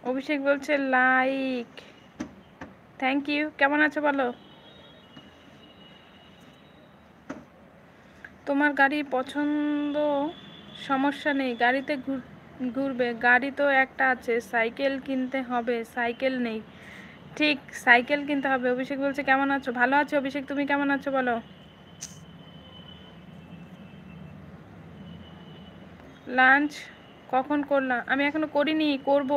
অভিষেক বলছে like, thank you. কেমন আছো বলো? তোমার গাড়ি পছন্দ, সমস্যা নেই, গাড়িতে ঘুরবে। গাড়ি তো একটা আছে, সাইকেল কিনতে হবে, সাইকেল নেই। ঠিক, সাইকেল কিনতে হবে। অভিষেক বলছে কেমন আছো? ভালো আছো অভিষেক, তুমি কেমন আছো বলো? লাঞ্চ কখন করলাম? আমি এখনো করিনি, করব।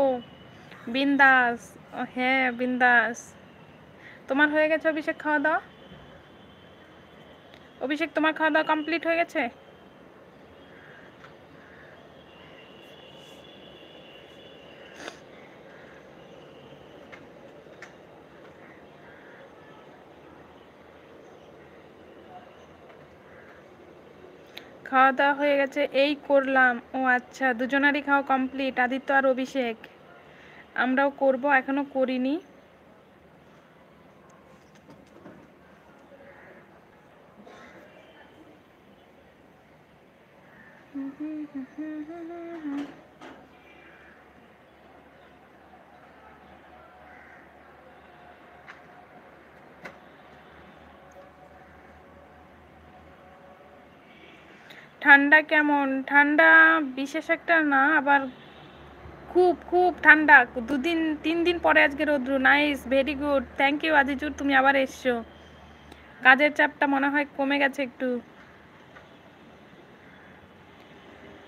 বিন্দাস। হ্যাঁ বিন্দাস। তোমার হয়ে গেছে অভিষেক খাওয়া দাওয়া? অভিষেক তোমার খাওয়া দাওয়া কমপ্লিট হয়ে গেছে? খাওয়া দাওয়া হয়ে গেছে, এই করলাম। ও আচ্ছা, দুজনারই খাওয়া কমপ্লিট, আদিত্য আর অভিষেক। আমরাও করব, এখনো করিনি। ঠান্ডা কেমন? ঠান্ডা বিশেষ একটা না, আবার খুব খুব ঠান্ডা। 2 দিন 3 দিন পরে আজকে রোদ্রু। Nice, very good, thank you Azizur, তুমি আবার এসছো। কাজের চাপটা মনে হয় কমে গেছে একটু,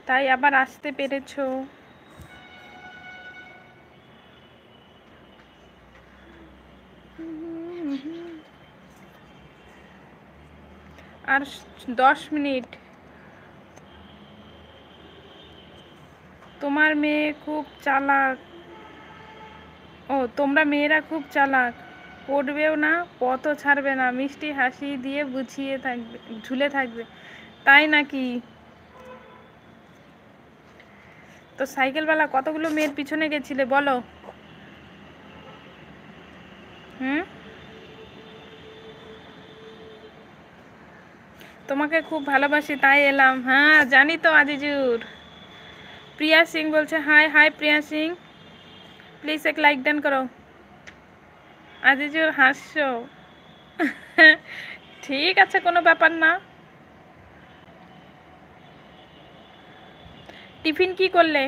তাই আবার আসতে পেরেছো। আর 10 মিনিট। তোমার মেয়ে খুব চালাক। ও, তোমরা মেয়েরা খুব চালাক, পড়বেও না, পথও ছাড়বে না, মিষ্টি হাসি দিয়ে বুঝিয়ে থাকবে, ঝুলে থাকবে। তাই নাকি? তো সাইকেলওয়ালা কতগুলো মেয়ের পিছনে গেছিলে বলো? হুম, তোমাকে খুব ভালোবাসি তাই এলাম। হ্যাঁ জানি তো আজিজুর। প্রিয়া সিং বলছে high high Priya Singh, please এক লাইক ডান করো। আজিজুর হাসছো? ঠিক আছে, কোনো ব্যাপার না। টিফিন কি করলে?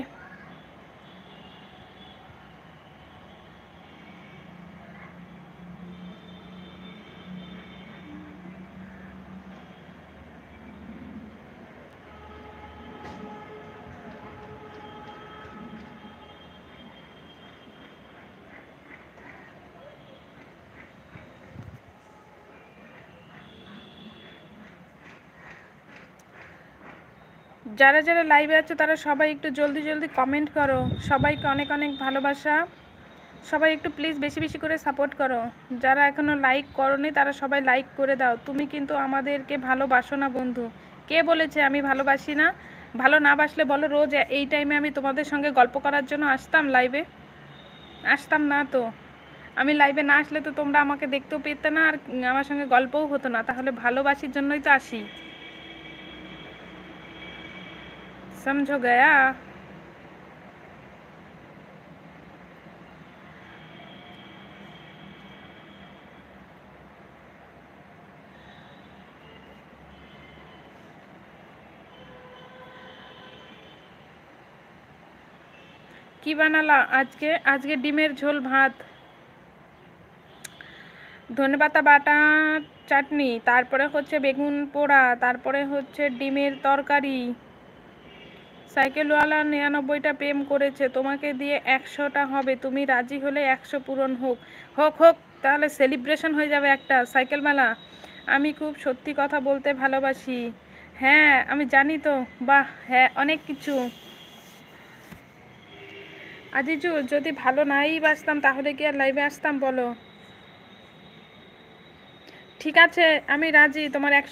যারা যারা লাইভে আছে তারা সবাই একটু জলদি জলদি কমেন্ট করো। সবাইকে অনেক অনেক ভালোবাসা। সবাই একটু প্লিজ বেশি বেশি করে সাপোর্ট করো। যারা এখনও লাইক করোনি তারা সবাই লাইক করে দাও। তুমি কিন্তু আমাদেরকে ভালোবাসো না বন্ধু। কে বলেছে আমি ভালোবাসি না? ভালো না বাসলে বলো, রোজ এই টাইমে আমি তোমাদের সঙ্গে গল্প করার জন্য আসতাম লাইভে? আসতাম না তো। আমি লাইভে না আসলে তো তোমরা আমাকে দেখতেও পেতে না, আর আমার সঙ্গে গল্পও হতো না। তাহলে ভালোবাসির জন্যই তো আসি। সমঝো গয়া? কি বানালা আজকে? আজকে ডিমের ঝোল, ভাত, ধনেপাতা বাটা, চাটনি, তারপরে হচ্ছে বেগুন পোড়া, তারপরে হচ্ছে ডিমের তরকারি। সাইকেলওয়ালা 99টা প্রেম করেছে, তোমাকে দিয়ে 100টা হবে। তুমি রাজি হলে 100 পূরণ হোক। হোক হোক, তাহলে সেলিব্রেশন হয়ে যাবে একটা। সাইকেলওয়ালা, আমি খুব সত্যি কথা বলতে ভালোবাসি। হ্যাঁ আমি জানি তো। বাহ, হ্যাঁ অনেক কিছু। আজিজু, যদি ভালো নাই বাসতাম তাহলে কি আর লাইভে আসতাম বলো? ঠিক আছে, আমি রাজি, তোমার 100